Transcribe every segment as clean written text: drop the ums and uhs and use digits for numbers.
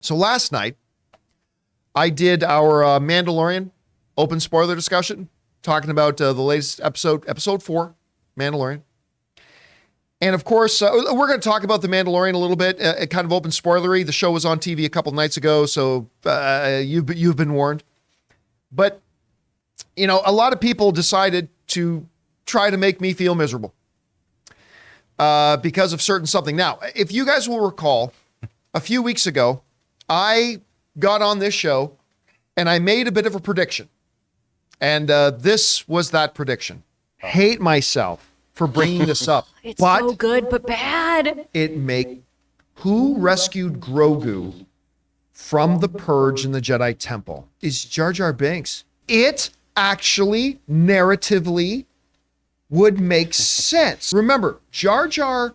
So last night, I did our Mandalorian open spoiler discussion, talking about the latest episode 4, Mandalorian. And of course, we're going to talk about the Mandalorian a little bit, kind of open spoilery. The show was on TV a couple nights ago, so you've been warned. But, you know, a lot of people decided to try to make me feel miserable because of certain something. Now, if you guys will recall, a few weeks ago, I got on this show and I made a bit of a prediction. And this was that prediction. Hate myself for bringing this up. It's so good, but bad. Who rescued Grogu from the Purge in the Jedi Temple is Jar Jar Binks. It actually, narratively, would make sense. Remember, Jar Jar,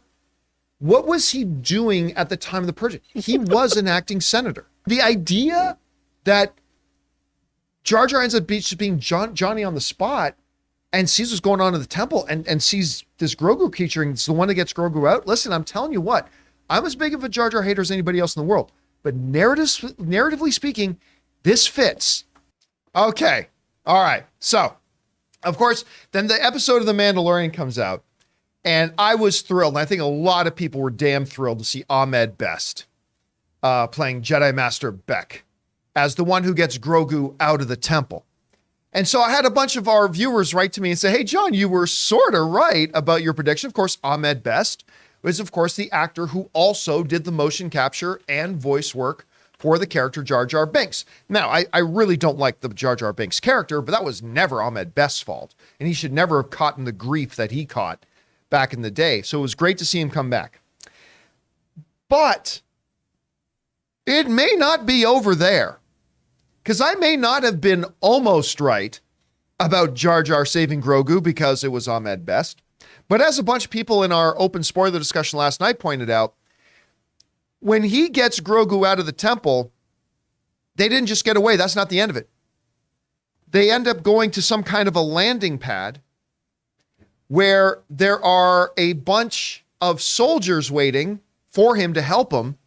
what was he doing at the time of the Purge? He was an acting senator. The idea that Jar Jar ends up just being Johnny on the spot and sees what's going on in the temple and sees this Grogu creature and it's the one that gets Grogu out. Listen, I'm telling you what, I'm as big of a Jar Jar hater as anybody else in the world. But narratively speaking, this fits. Okay. All right. So, of course, then the episode of The Mandalorian comes out. And I was thrilled. And I think a lot of people were damn thrilled to see Ahmed Best playing Jedi Master Beq as the one who gets Grogu out of the temple. And so I had a bunch of our viewers write to me and say, hey, John, you were sort of right about your prediction. Of course, Ahmed Best was, of course, the actor who also did the motion capture and voice work for the character Jar Jar Binks. Now, I really don't like the Jar Jar Binks character, but that was never Ahmed Best's fault. And he should never have caught in the grief that he caught back in the day. So it was great to see him come back. But it may not be over there, because I may not have been almost right about Jar Jar saving Grogu because it was Ahmed Best. But as a bunch of people in our open spoiler discussion last night pointed out, when he gets Grogu out of the temple, they didn't just get away. That's not the end of it. They end up going to some kind of a landing pad where there are a bunch of soldiers waiting for him to help him,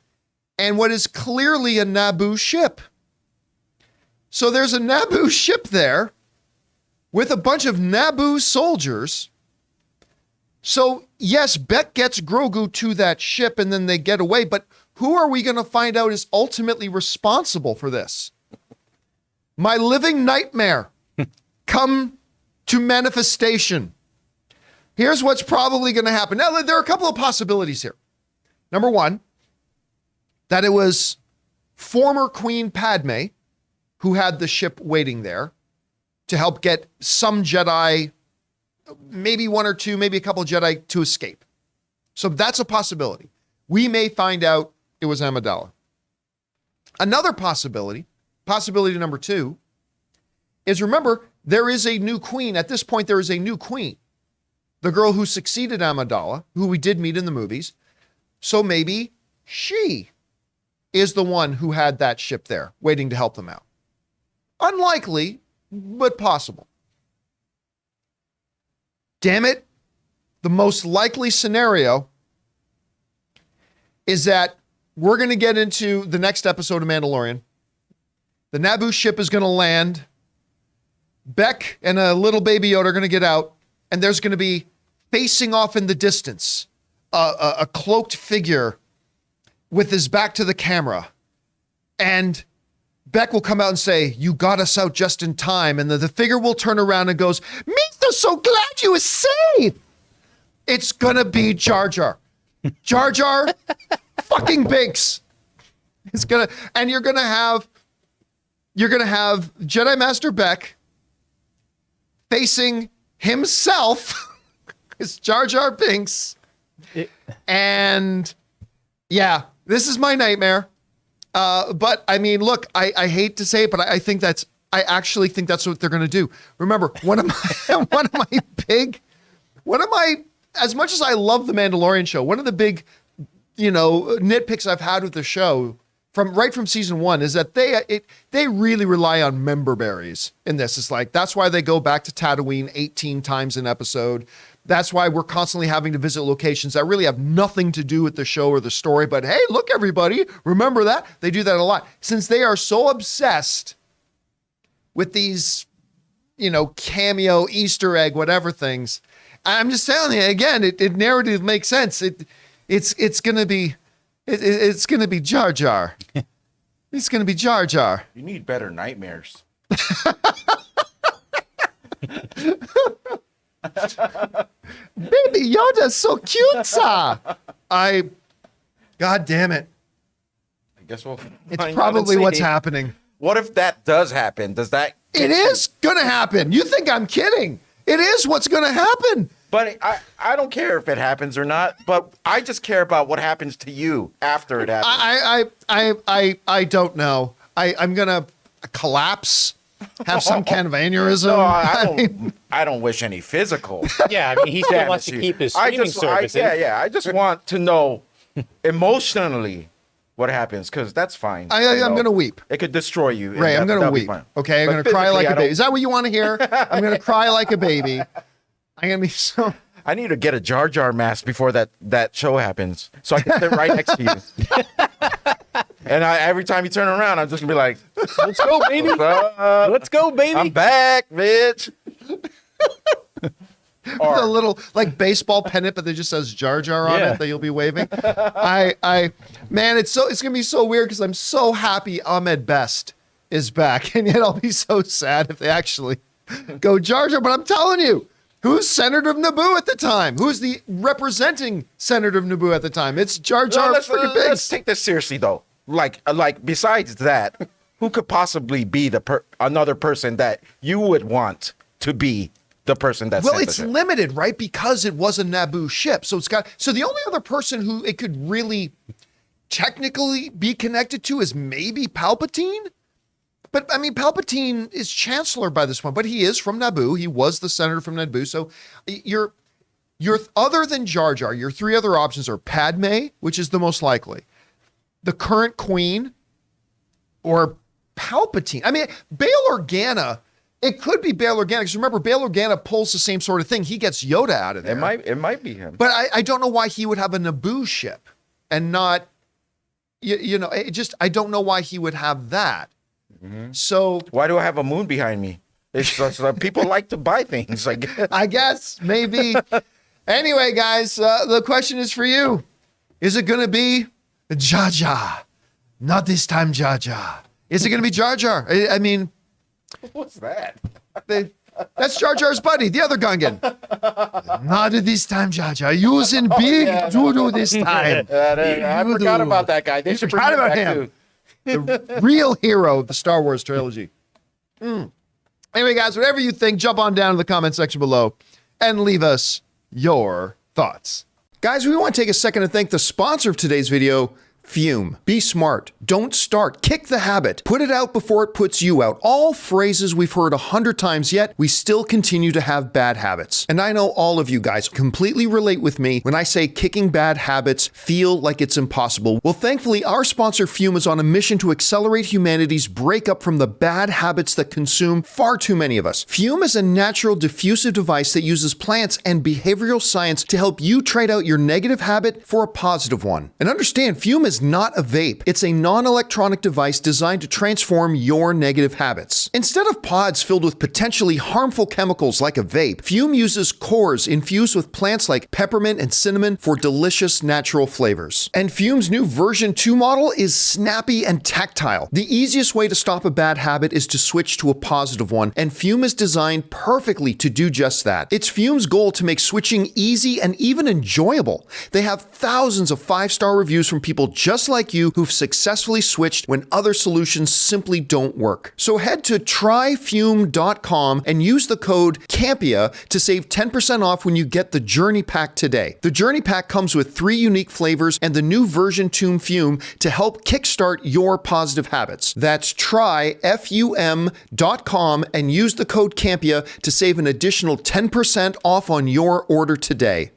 and what is clearly a Naboo ship. So there's a Naboo ship there with a bunch of Naboo soldiers. So yes, Beq gets Grogu to that ship and then they get away, but who are we going to find out is ultimately responsible for this? My living nightmare come to manifestation. Here's what's probably going to happen. Now, there are a couple of possibilities here. Number one, that it was former Queen Padme who had the ship waiting there to help get some Jedi, maybe one or two, maybe a couple of Jedi to escape. So that's a possibility. We may find out it was Amidala. Another possibility number two, is remember, there is a new queen. At this point, there is a new queen. The girl who succeeded Amidala, who we did meet in the movies. So maybe she is the one who had that ship there waiting to help them out. Unlikely, but possible. Damn it. The most likely scenario is that we're going to get into the next episode of Mandalorian. The Naboo ship is going to land. Beq and a little baby Yoda are going to get out, and there's going to be facing off in the distance a cloaked figure with his back to the camera. And Beq will come out and say, you got us out just in time. And the figure will turn around and goes, Misa, so glad you were safe. It's going to be Jar Jar. Jar Jar fucking Binks. It's going to, and you're going to have Jedi Master Beq facing himself as Jar Jar Binks. And yeah, this is my nightmare. But I mean, look, I hate to say it, but I actually think that's what they're going to do. Remember, as much as I love the Mandalorian show, one of the big, nitpicks I've had with the show from season one is that they really rely on member berries in this. It's like, that's why they go back to Tatooine 18 times an episode. That's why we're constantly having to visit locations that really have nothing to do with the show or the story. But hey, look, everybody, remember that? They do that a lot. Since they are so obsessed with these, cameo, Easter egg, whatever things, I'm just telling you, again, it narrative makes sense. It's gonna be Jar Jar. It's gonna be Jar Jar. You need better nightmares. Baby Yoda's so cute, sir. God damn it. I guess we'll. It's probably what's happening. What if that does happen? Does that? It is gonna happen. You think I'm kidding? It is what's gonna happen. But I don't care if it happens or not. But I just care about what happens to you after it happens. I don't know. I'm gonna collapse, have some kind of aneurysm. No, I don't wish any physical. Yeah, I mean, he still wants to keep his streaming services. I just want to know emotionally what happens, because that's fine. I'm gonna weep. It could destroy you. Ray, I'm gonna weep. Okay, I'm gonna cry like a baby. Is that what you want to hear? I'm gonna cry like a baby. I'm gonna be so. I need to get a Jar Jar mask before that show happens, so I can sit right next to you. And every time you turn around, I'm just gonna be like, "Let's go, baby! Let's go, baby! I'm back, bitch." Or a little baseball pennant, but that just says Jar Jar on it that you'll be waving. Man, it's gonna be so weird because I'm so happy Ahmed Best is back, and yet I'll be so sad if they actually go Jar Jar. But I'm telling you, who's Senator of Naboo at the time? Who's the representing Senator of Naboo at the time? It's Jar Jar freaking Binks. Let's take this seriously, though. Like besides that, who could possibly be another person that you would want to be the person that's it's limited, right? Because it was a Naboo ship. So the only other person who it could really technically be connected to is maybe Palpatine. But I mean, Palpatine is Chancellor by this point, but he is from Naboo. He was the senator from Naboo. So you're other than Jar Jar, your three other options are Padme, which is the most likely, the current queen, or Palpatine. I mean, Bail Organa. It could be Bail Organa, because remember, Bail Organa pulls the same sort of thing. He gets Yoda out of there. It might be him. But I don't know why he would have a Naboo ship and not, I don't know why he would have that. Mm-hmm. So why do I have a moon behind me? It's just people like to buy things. I guess, maybe. Anyway, guys, the question is for you. Is it going to be Jar Jar? Not this time, Jar Jar. Is it going to be Jar Jar? I mean... What's that? That's Jar Jar's buddy, the other Gungan. Not this time, Jar Jar. Using big doo-doo this time. I forgot about that guy. They should forget about him. The real hero of the Star Wars trilogy. Anyway, guys, whatever you think, jump on down to the comment section below and leave us your thoughts. Guys, we want to take a second to thank the sponsor of today's video, Fume. Be smart. Don't start. Kick the habit. Put it out before it puts you out. All phrases we've heard 100 times, yet we still continue to have bad habits. And I know all of you guys completely relate with me when I say kicking bad habits feel like it's impossible. Well, thankfully, our sponsor Fume is on a mission to accelerate humanity's breakup from the bad habits that consume far too many of us. Fume is a natural diffusive device that uses plants and behavioral science to help you trade out your negative habit for a positive one. And understand, Fume is not a vape. It's a non-electronic device designed to transform your negative habits. Instead of pods filled with potentially harmful chemicals like a vape, Fume uses cores infused with plants like peppermint and cinnamon for delicious natural flavors. And Fume's new version 2 model is snappy and tactile. The easiest way to stop a bad habit is to switch to a positive one, and Fume is designed perfectly to do just that. It's Fume's goal to make switching easy and even enjoyable. They have thousands of 5-star reviews from people just like you who've successfully switched when other solutions simply don't work. So head to tryfume.com and use the code CAMPEA to save 10% off when you get the Journey Pack today. The Journey Pack comes with 3 unique flavors and the new version 2 Fume to help kickstart your positive habits. That's tryfum.com and use the code CAMPEA to save an additional 10% off on your order today.